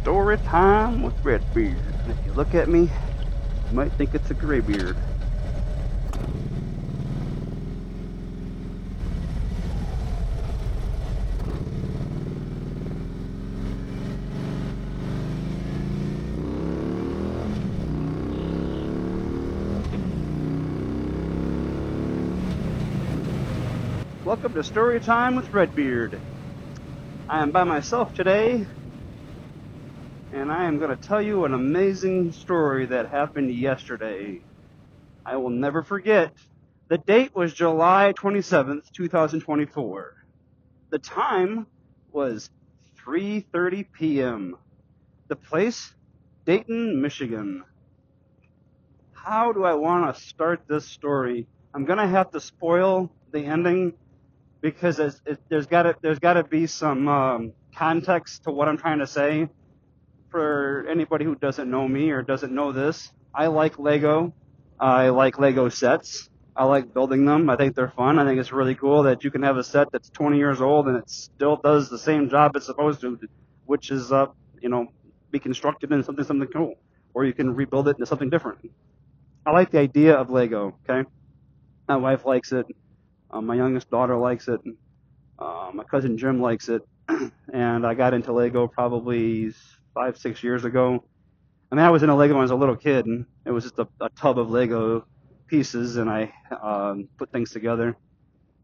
Story time with Red Beard. And if you look at me, you might think it's a gray beard. Welcome to Story Time with Red Beard. I am by myself today, and I am going to tell you an amazing story that happened yesterday. I will never forget. The date was July 27th, 2024. The time was 3:30 p.m. The place, Dayton, Michigan. How do I want to start this story? I'm going to have to spoil the ending because there's got to be some context to what I'm trying to say for anybody who doesn't know me or doesn't know this. I like Lego. I like Lego sets. I like building them. I think they're fun. I think it's really cool that you can have a set that's 20 years old and it still does the same job it's supposed to, which is be constructed into something cool, or you can rebuild it into something different. I like the idea of Lego. Okay, my wife likes it. My youngest daughter likes it. My cousin Jim likes it. And I got into Lego probably 5-6 years ago. I mean, I was into Lego when I was a little kid, and it was just a tub of Lego pieces, and I put things together.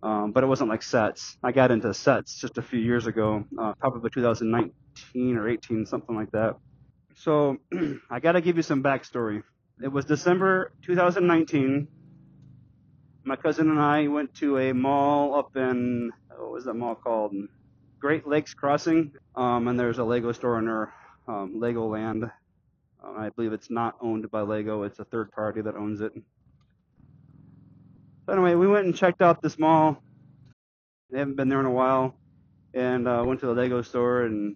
But it wasn't like sets. I got into sets just a few years ago, probably 2019 or 18, something like that. So I got to give you some backstory. It was December 2019. My cousin and I went to a mall up in, what was that mall called? Great Lakes Crossing. And there's a Lego store in there, Legoland. I believe it's not owned by Lego. It's a third party that owns it. So anyway, we went and checked out this mall. They haven't been there in a while. And went to the Lego store. And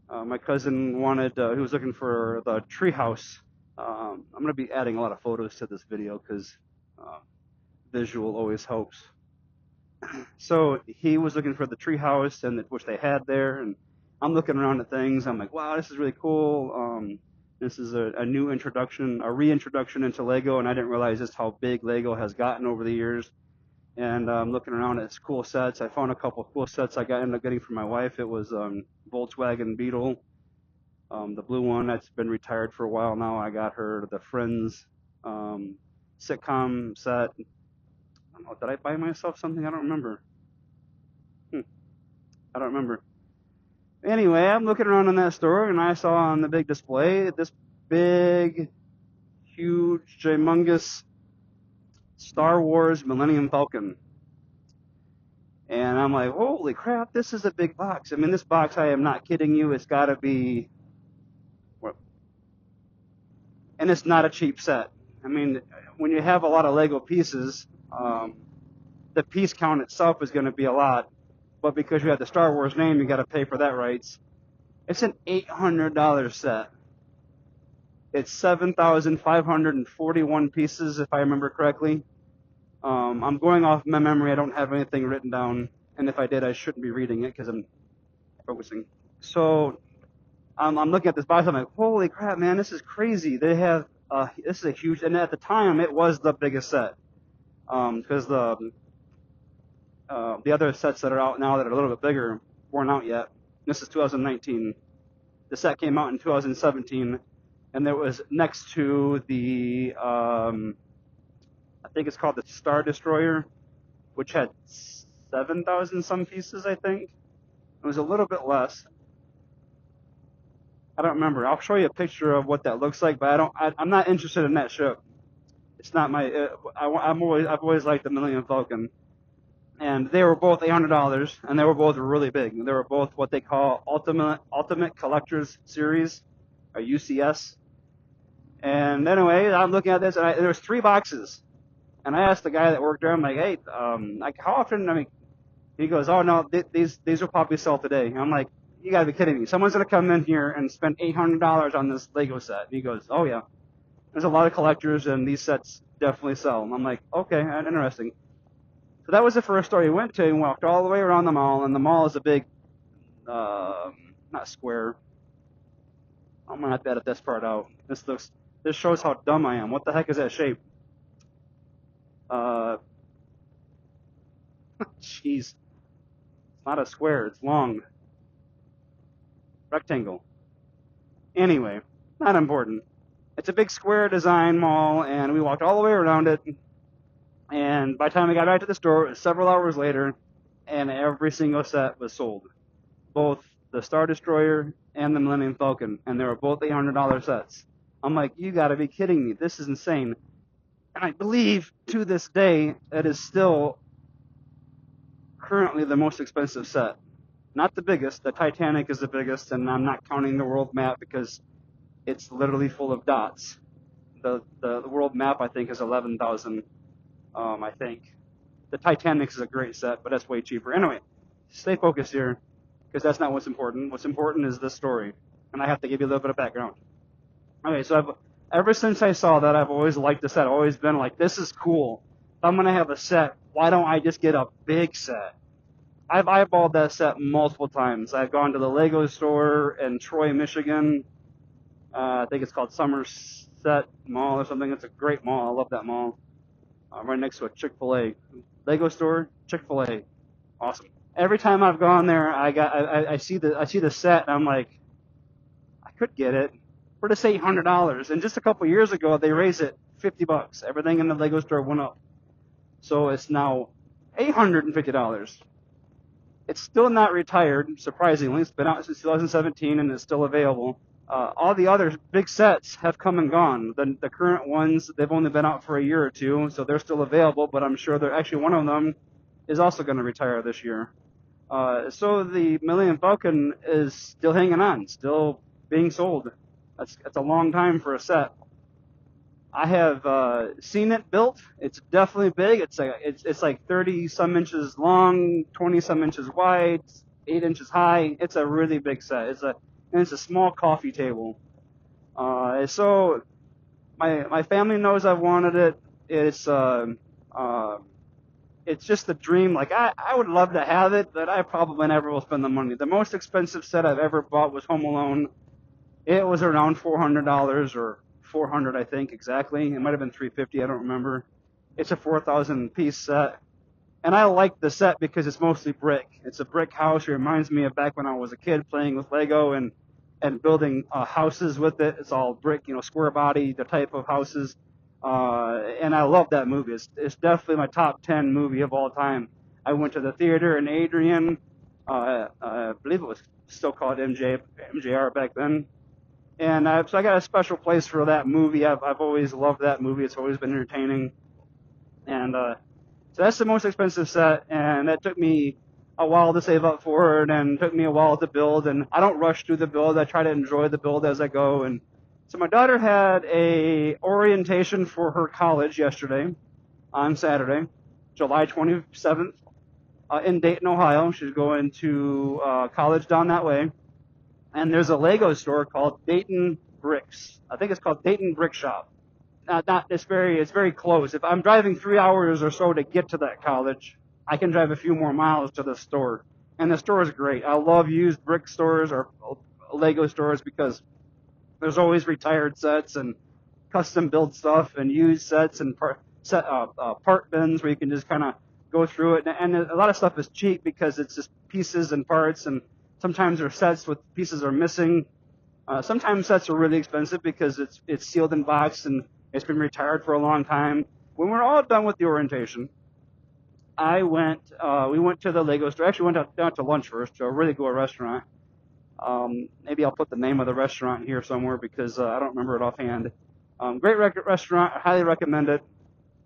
my cousin he was looking for the treehouse. I'm going to be adding a lot of photos to this video because visual always helps. So he was looking for the treehouse, and which they had there, and I'm looking around at things. I'm like, wow, this is really cool. This is a new introduction, a reintroduction into Lego, and I didn't realize just how big Lego has gotten over the years. And I'm looking around at cool sets. I found a couple of cool sets I ended up getting for my wife. It was Volkswagen Beetle, the blue one that's been retired for a while now. I got her the Friends sitcom set. I don't know, did I buy myself something? I don't remember. I don't remember. Anyway, I'm looking around in that store, and I saw on the big display this big, huge, humongous Star Wars Millennium Falcon. And I'm like, holy crap, this is a big box. I mean, this box, I am not kidding you, it's got to be... And it's not a cheap set. I mean, when you have a lot of Lego pieces... the piece count itself is going to be a lot, but because you have the Star Wars name, you got to pay for that rights. It's an $800 set. It's 7,541 pieces, if I remember correctly. I'm going off my memory. I don't have anything written down, and if I did, I shouldn't be reading it because I'm focusing. So I'm looking at this box. I'm like, holy crap, man, this is crazy. They have this is a huge, and at the time, it was the biggest set. Because the other sets that are out now that are a little bit bigger weren't out yet. This is 2019. The set came out in 2017, and there was next to the, I think it's called the Star Destroyer, which had 7,000 some pieces, I think. It was a little bit less. I don't remember. I'll show you a picture of what that looks like, but I'm not interested in that ship. It's not my. I've always liked the Millennium Falcon, and they were both $800, and they were both really big. They were both what they call Ultimate Collectors Series, or UCS. And anyway, I'm looking at this, and there was 3 boxes, and I asked the guy that worked there. I'm like, hey, how often? I mean, he goes, oh no, these will probably sell today. And I'm like, you gotta be kidding me! Someone's gonna come in here and spend $800 on this Lego set. And he goes, oh yeah. There's a lot of collectors, and these sets definitely sell. And I'm like, okay, interesting. So that was the first store we went to, and walked all the way around the mall. And the mall is a big, not square, I'm gonna have to edit this part out. This shows how dumb I am. What the heck is that shape? Jeez. It's not a square, it's long. Rectangle. Anyway, not important. It's a big square design mall, and we walked all the way around it. And by the time we got back to the store, it was several hours later, and every single set was sold. Both the Star Destroyer and the Millennium Falcon, and they were both $800 sets. I'm like, you gotta be kidding me. This is insane. And I believe to this day it is still currently the most expensive set. Not the biggest. The Titanic is the biggest, and I'm not counting the world map because it's literally full of dots. The world map, I think, is 11,000. I think. The Titanic is a great set, but that's way cheaper. Anyway, stay focused here, because that's not what's important. What's important is this story, and I have to give you a little bit of background. Okay, so ever since I saw that, I've always liked the set. I've always been like, this is cool. If I'm going to have a set, why don't I just get a big set? I've eyeballed that set multiple times. I've gone to the Lego store in Troy, Michigan. I think it's called Somerset Mall or something. It's a great mall. I love that mall. Right next to a Chick-fil-A. Lego store, Chick-fil-A. Awesome. Every time I've gone there, I see the set, and I'm like, I could get it for this $800. And just a couple years ago, they raised it $50. Everything in the Lego store went up. So it's now $850. It's still not retired, surprisingly. It's been out since 2017, and it's still available. All the other big sets have come and gone. The current ones, they've only been out for a year or two, so they're still available, but I'm sure actually one of them is also going to retire this year. So the Millennium Falcon is still hanging on, still being sold. That's a long time for a set. I have seen it built. It's definitely big. It's like 30 some inches long, 20 some inches wide, 8 inches high. It's a really big set. It's a small coffee table. So my family knows I've wanted it. It's just a dream. Like I would love to have it, but I probably never will spend the money. The most expensive set I've ever bought was Home Alone. It was around $400 or $400, I think, exactly. It might have been $350. I don't remember. It's a 4,000 piece set. And I like the set because it's mostly brick. It's a brick house. It reminds me of back when I was a kid playing with Lego and building houses with it. It's all brick, square body, the type of houses. And I love that movie. It's definitely my top 10 movie of all time. I went to the theater in Adrian. I believe it was still called MJR back then. And so I got a special place for that movie. I've always loved that movie. It's always been entertaining. And so that's the most expensive set, and that took me a while to save up for it, and took me a while to build, and I don't rush through the build. I try to enjoy the build as I go. And so my daughter had a orientation for her college yesterday, on Saturday, July 27th, in Dayton, Ohio. She's going to college down that way. And there's a Lego store called Dayton Bricks. I think it's called Dayton Brick Shop. It's very close. If I'm driving 3 hours or so to get to that college, I can drive a few more miles to the store. And the store is great. I love used brick stores or Lego stores because there's always retired sets and custom build stuff and used sets and part bins where you can just kind of go through it. And a lot of stuff is cheap because it's just pieces and parts, and sometimes there are sets with pieces are missing. Sometimes sets are really expensive because it's sealed in box and it's been retired for a long time. When we're all done with the orientation, we went to the Lego store. Actually, went down to lunch first to a really good restaurant. Maybe I'll put the name of the restaurant here somewhere because I don't remember it offhand. Great restaurant. I highly recommend it.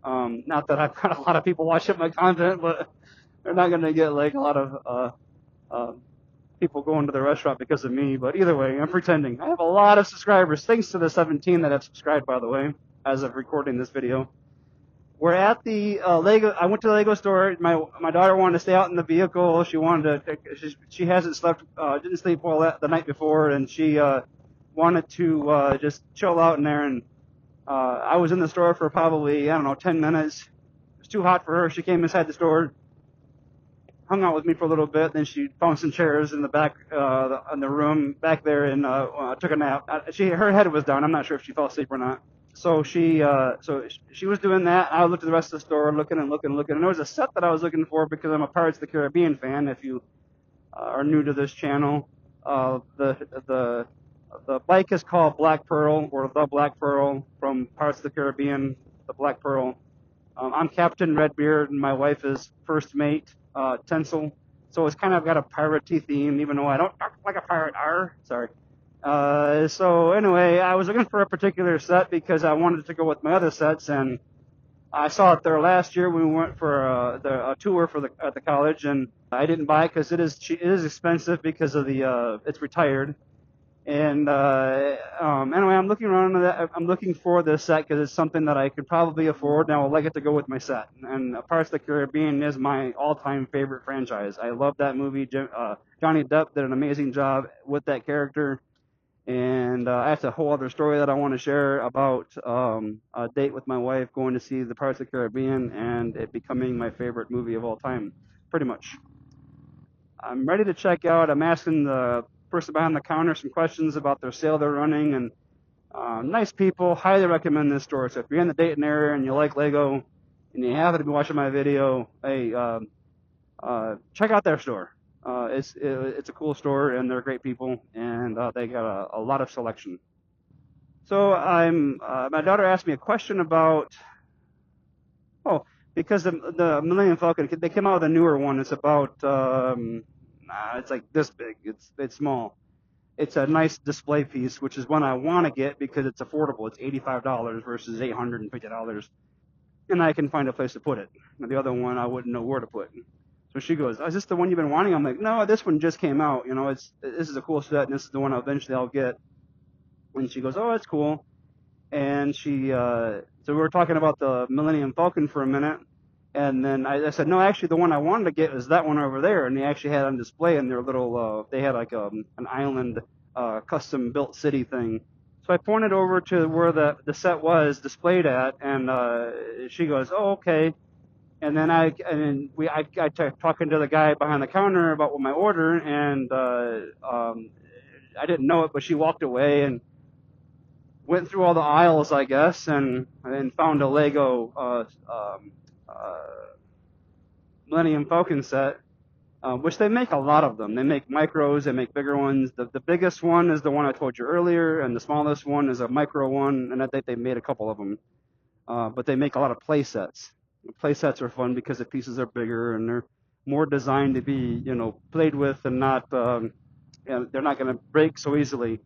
Not that I've got a lot of people watching my content, but they're not going to get like a lot of people going to the restaurant because of me. But either way, I'm pretending. I have a lot of subscribers. Thanks to the 17 that have subscribed, by the way, as of recording this video. We're at the Lego. I went to the Lego store. My daughter wanted to stay out in the vehicle. She wanted to. She hasn't slept. Didn't sleep well the night before, and she wanted to just chill out in there. And I was in the store for probably 10 minutes. It was too hot for her. She came inside the store. hung out with me for a little bit. Then she found some chairs in the back, in the room back there, and took a nap. Her head was down. I'm not sure if she fell asleep or not. So she was doing that. I looked at the rest of the store, looking, and there was a set that I was looking for because I'm a Pirates of the Caribbean fan. If you are new to this channel, the bike is called Black Pearl, or the Black Pearl from Pirates of the Caribbean, the Black Pearl. I'm Captain Red Beard, and my wife is First Mate Tinsel. So it's kind of got a piratey theme, even though I don't talk like a pirate. Sorry. So anyway, I was looking for a particular set because I wanted to go with my other sets, and I saw it there last year when we went for a tour at the college, and I didn't buy it because it is expensive because of it's retired. And anyway, I'm looking around at that. I'm looking for this set because it's something that I could probably afford, and I would like it to go with my set. And Pirates of the Caribbean is my all-time favorite franchise. I love that movie. Johnny Depp did an amazing job with that character. And that's a whole other story that I want to share about a date with my wife going to see the Pirates of the Caribbean and it becoming my favorite movie of all time, pretty much. I'm ready to check out. I'm asking the person behind the counter some questions about their sale they're running, and nice people. Highly recommend this store. So if you're in the Dayton area and you like Lego and you happen to be watching my video, hey, check out their store. It's a cool store, and they're great people, and they got a lot of selection. So my daughter asked me a question about, because the Millennium Falcon, they came out with a newer one. It's about, it's like this big. It's small. It's a nice display piece, which is one I want to get because it's affordable. It's $85 versus $850, and I can find a place to put it. Now, the other one I wouldn't know where to put. So she goes, "Oh, is this the one you've been wanting?" I'm like, "No, this one just came out. You know, this is a cool set, and this is the one eventually I'll get." And she goes, "Oh, that's cool." And so we were talking about the Millennium Falcon for a minute, and then I said, "No, actually, the one I wanted to get is that one over there." And they actually had on display in their little, they had like an island custom built city thing. So I pointed over to where the set was displayed at, and she goes, "Oh, okay." And then I talking to the guy behind the counter about what my order, and I didn't know it, but she walked away and went through all the aisles, I guess, and found a Lego Millennium Falcon set, which they make a lot of them. They make micros, they make bigger ones. The biggest one is the one I told you earlier, and the smallest one is a micro one, and I think they made a couple of them. But they make a lot of play sets. Play sets are fun because the pieces are bigger and they're more designed to be, played with and not, they're not going to break so easily.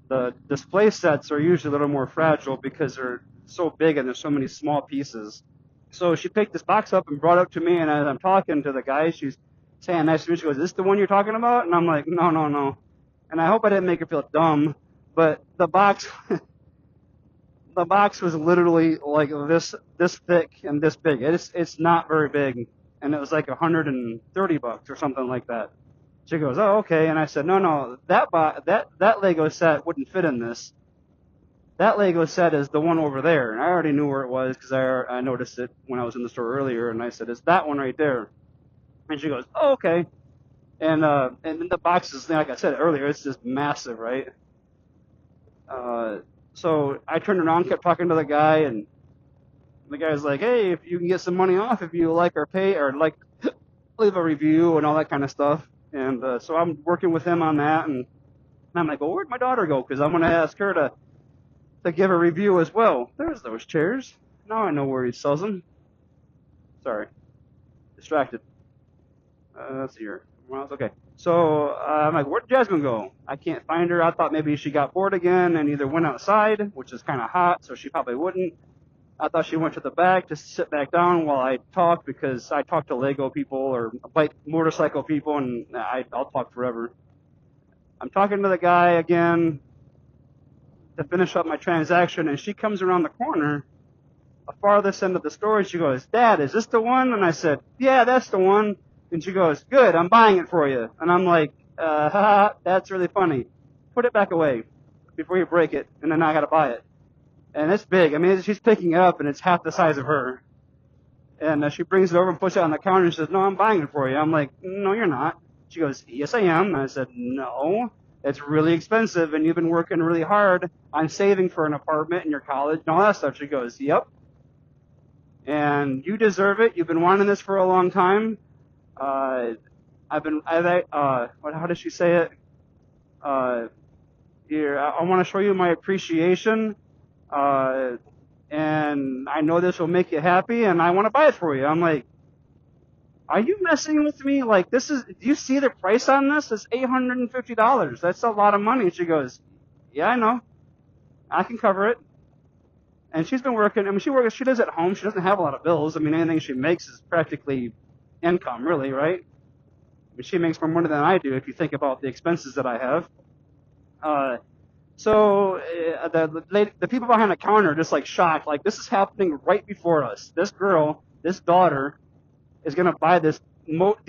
The display sets are usually a little more fragile because they're so big and there's so many small pieces. So she picked this box up and brought it up to me, and as I'm talking to the guy, she's saying, "Nice to meet you." She goes, "Is this the one you're talking about?" And I'm like, No. And I hope I didn't make her feel dumb, but the box... The box was literally like this thick and this big. It's not very big, and it was like $130 or something like that. She goes, "Oh, okay." And I said, "No, that Lego set wouldn't fit in this. That Lego set is the one over there." And I already knew where it was because I noticed it when I was in the store earlier, and I said, "It's that one right there." And she goes, "Oh, okay." And the box is, like I said earlier, it's just massive, right? So I turned around, kept talking to the guy, and the guy's like, "Hey, if you can get some money off, if you like our pay, or like leave a review and all that kind of stuff." And so I'm working with him on that, and I'm like, "Well, where'd my daughter go?" Because I'm going to ask her to give a review as well. There's those chairs. Now I know where he sells them. Sorry, distracted. Let's see here. Well, it's okay. So I'm like, "Where'd Jasmine go?" I can't find her. I thought maybe she got bored again and either went outside, which is kind of hot, so she probably wouldn't. I thought she went to the back to sit back down while I talked, because I talk to Lego people or bike motorcycle people, and I'll talk forever. I'm talking to the guy again to finish up my transaction, and she comes around the corner, the farthest end of the store, and she goes, "Dad, is this the one?" And I said, "Yeah, that's the one." And she goes, "Good, I'm buying it for you." And I'm like, haha, that's really funny. Put it back away before you break it, and then I gotta buy it. And it's big. I mean, she's picking it up, and it's half the size of her. And she brings it over and puts it on the counter and says, no, I'm buying it for you. I'm like, no, you're not. She goes, yes, I am. And I said, no, it's really expensive, and you've been working really hard on saving for an apartment in your college and all that stuff. She goes, yep. And you deserve it. You've been wanting this for a long time. How does she say it? Here, I want to show you my appreciation. And I know this will make you happy, and I want to buy it for you. I'm like, are you messing with me? Like, do you see the price on this? It's $850. That's a lot of money. And she goes, yeah, I know. I can cover it. And she's been working. I mean, she does it at home. She doesn't have a lot of bills. I mean, anything she makes is practically income, really, right? I mean, she makes more money than I do if you think about the expenses that I have. So the people behind the counter are just like shocked, like this is happening right before us. This girl, this daughter, is going to buy the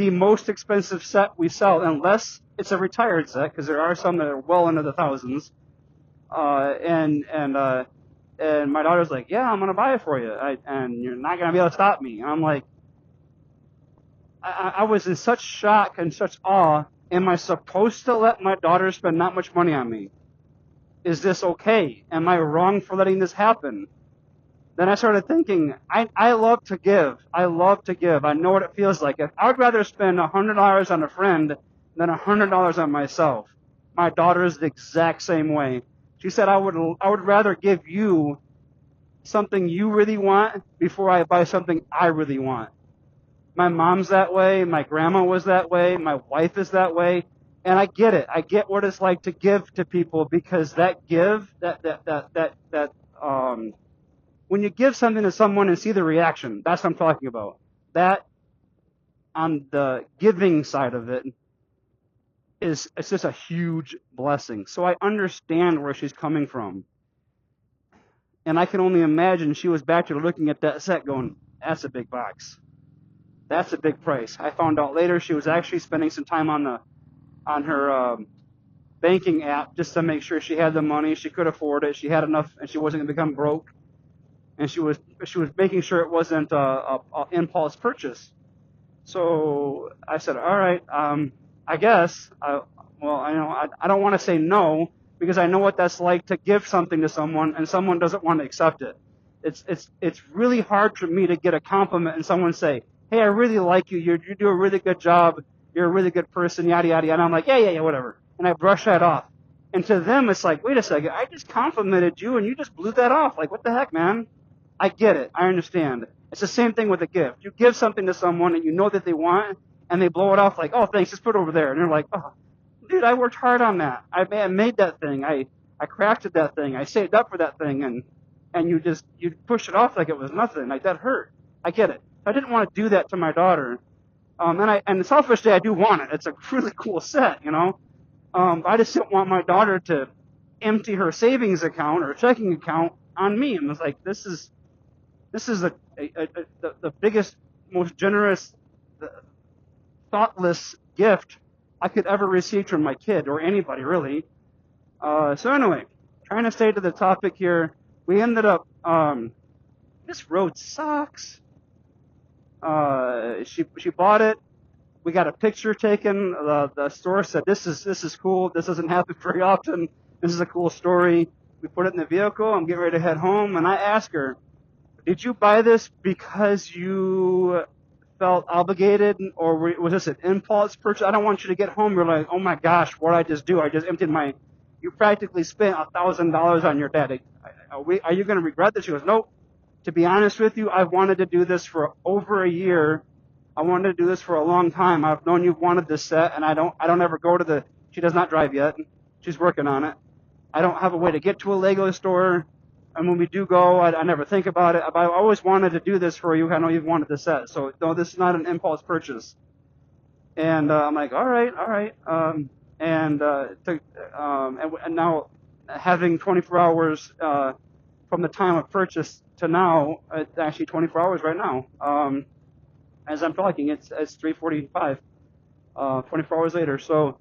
most expensive set we sell, unless it's a retired set, because there are some that are well into the thousands. And my daughter's like, yeah, I'm going to buy it for you, and you're not going to be able to stop me. And I'm like, I was in such shock and such awe. Am I supposed to let my daughter spend that much money on me? Is this okay? Am I wrong for letting this happen? Then I started thinking, I love to give. I love to give. I know what it feels like. I would rather spend $100 on a friend than $100 on myself. My daughter is the exact same way. She said, I would rather give you something you really want before I buy something I really want. My mom's that way. My grandma was that way. My wife is that way. And I get it. I get what it's like to give to people, because when you give something to someone and see the reaction, that's what I'm talking about. That, on the giving side of it, it's just a huge blessing. So I understand where she's coming from. And I can only imagine she was back there looking at that set going, that's a big box. That's a big price. I found out later she was actually spending some time on her banking app just to make sure she had the money, she could afford it, she had enough, and she wasn't going to become broke. And she was making sure it wasn't a impulse purchase. So I said, all right, I guess. I don't want to say no, because I know what that's like to give something to someone and someone doesn't want to accept it. It's really hard for me to get a compliment and someone say, hey, I really like you. You do a really good job. You're a really good person, yada, yada, yada. And I'm like, yeah, whatever. And I brush that off. And to them, it's like, wait a second, I just complimented you and you just blew that off. Like, what the heck, man? I get it. I understand. It's the same thing with a gift. You give something to someone and you know that they want, and they blow it off like, oh, thanks, just put it over there. And they're like, oh, dude, I worked hard on that. I made that thing. I crafted that thing. I saved up for that thing. And you pushed it off like it was nothing. Like, that hurt. I get it. I didn't want to do that to my daughter. And selfishly, I do want it. It's a really cool set, you know. I just didn't want my daughter to empty her savings account or checking account on me. And I was like, this is the biggest, most generous, thoughtless gift I could ever receive from my kid or anybody, really. So anyway, trying to stay to the topic here, we ended up, this road sucks. She bought it. We got a picture taken. The store said, this is cool. This doesn't happen very often. This is a cool story. We put it in the vehicle. I'm getting ready to head home. And I asked her, did you buy this because you felt obligated, or was this an impulse purchase? I don't want you to get home. You're like, oh my gosh, what did I just do? I just emptied you practically spent $1,000 on your dad. Are you going to regret this? She goes, nope. To be honest with you, I've wanted to do this for over a year. I wanted to do this for a long time. I've known you've wanted this set, and I don't ever go to she does not drive yet. She's working on it. I don't have a way to get to a Lego store. And when we do go, I never think about it. I always wanted to do this for you. I know you've wanted this set. So, no, this is not an impulse purchase. And I'm like, all right. And now having 24 hours from the time of purchase to now, it's actually 24 hours right now. As I'm talking, it's 3:45, 24 hours later. So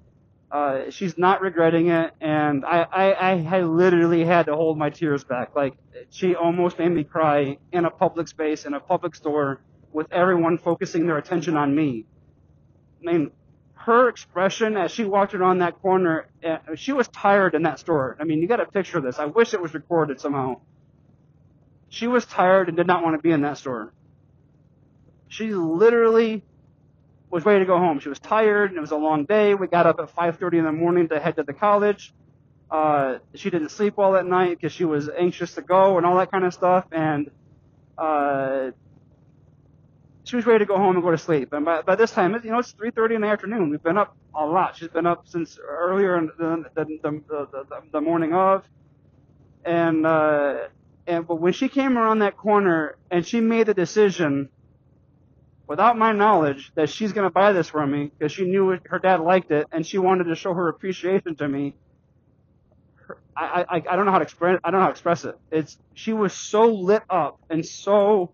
she's not regretting it, and I literally had to hold my tears back. Like, she almost made me cry in a public space, in a public store, with everyone focusing their attention on me. I mean, her expression as she walked around that corner, she was tired in that store. I mean, you got to picture this. I wish it was recorded somehow. She was tired and did not want to be in that store. She literally was ready to go home. She was tired, and it was a long day. We got up at 5:30 in the morning to head to the college. She didn't sleep well that night because she was anxious to go and all that kind of stuff. And she was ready to go home and go to sleep. And by this time, it's 3:30 in the afternoon. We've been up a lot. She's been up since earlier in the morning of. But when she came around that corner and she made the decision, without my knowledge, that she's going to buy this from me because she knew her dad liked it and she wanted to show her appreciation to me, I don't know how to express. I don't know how to express it. She was so lit up and so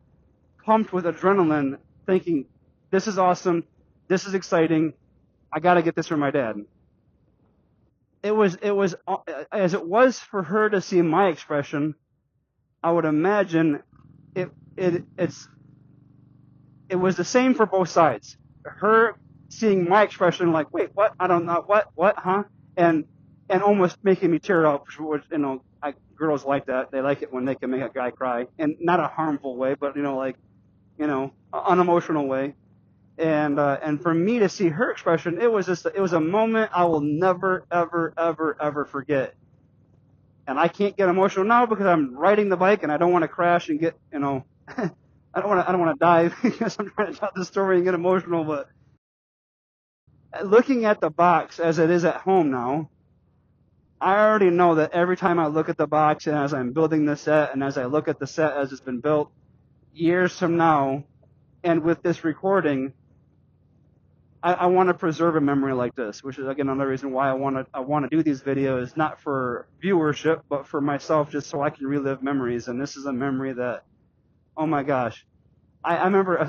pumped with adrenaline, thinking, "This is awesome. This is exciting. I got to get this for my dad." It was as it was for her to see my expression. I would imagine it was the same for both sides. Her seeing my expression like, "Wait, what? I don't know. What, huh?" And almost making me tear up, which, girls like that. They like it when they can make a guy cry, and not a harmful way, but, an unemotional way. And for me to see her expression, it was a moment I will never, ever, ever, ever forget. And I can't get emotional now because I'm riding the bike and I don't want to crash and get, I don't want to die because I'm trying to tell the story and get emotional. But looking at the box as it is at home now, I already know that every time I look at the box and as I'm building the set and as I look at the set as it's been built years from now, and with this recording, I want to preserve a memory like this, which is, again, another reason why I want to do these videos, not for viewership, but for myself, just so I can relive memories. And this is a memory that, oh my gosh, I remember.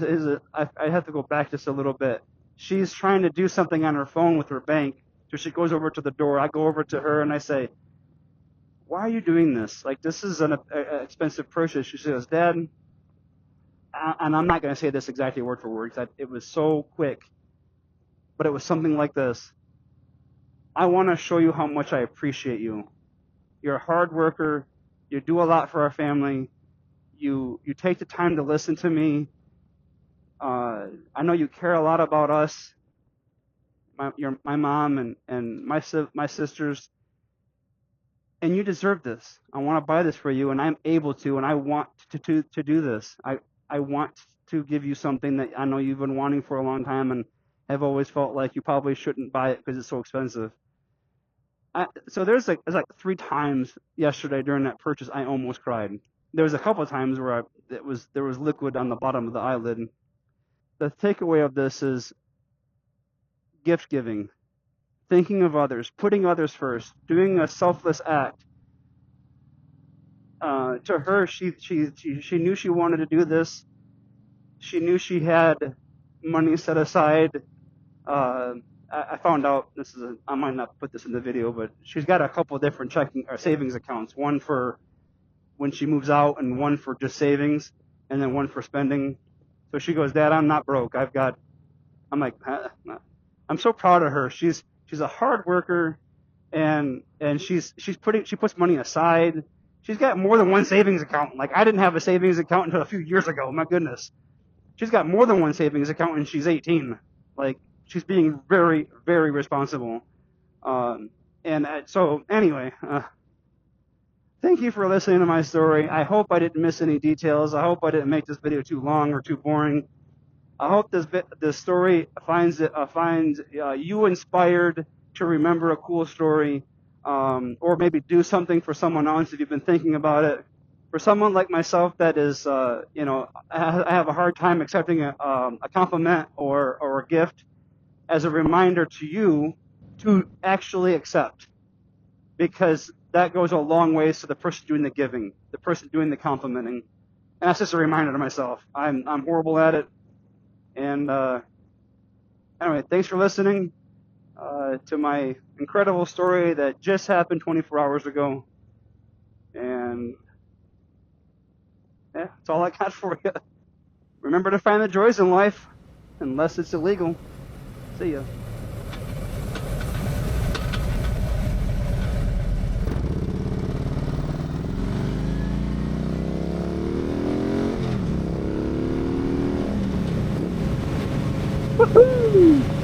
I have to go back just a little bit. She's trying to do something on her phone with her bank, so she goes over to the door. I go over to her and I say, "Why are you doing this? Like, this is an expensive purchase." She says, "Dad," and I'm not going to say this exactly word for word because it was so quick, but it was something like this: "I want to show you how much I appreciate you. You're a hard worker. You do a lot for our family. You take the time to listen to me. I know you care a lot about us, my mom and my sisters, and you deserve this. I want to buy this for you, and I'm able to, and I want to do this. I want to give you something that I know you've been wanting for a long time and have always felt like you probably shouldn't buy it because it's so expensive." So there's like 3 times yesterday during that purchase I almost cried. There was a couple of times where there was liquid on the bottom of the eyelid. The takeaway of this is gift giving, thinking of others, putting others first, doing a selfless act. To her, she knew she wanted to do this. She knew she had money set aside. I found out I might not put this in the video, but she's got a couple of different checking or savings accounts. One for when she moves out, and one for just savings, and then one for spending. So she goes, "Dad, I'm not broke. I'm like, huh? I'm so proud of her. She's a hard worker, and she puts money aside. She's got more than one savings account. Like, I didn't have a savings account until a few years ago. My goodness. She's got more than one savings account, and she's 18. Like, she's being very, very responsible. So anyway, thank you for listening to my story. I hope I didn't miss any details. I hope I didn't make this video too long or too boring. I hope this story finds you inspired to remember a cool story, or maybe do something for someone else if you've been thinking about it. For someone like myself that is, I have a hard time accepting a compliment or a gift, as a reminder to you to actually accept, because that goes a long ways to the person doing the giving, the person doing the complimenting. And that's just a reminder to myself. I'm horrible at it. And anyway, thanks for listening to my incredible story that just happened 24 hours ago. And yeah, that's all I got for you. Remember to find the joys in life, unless it's illegal. See ya. Woohoo!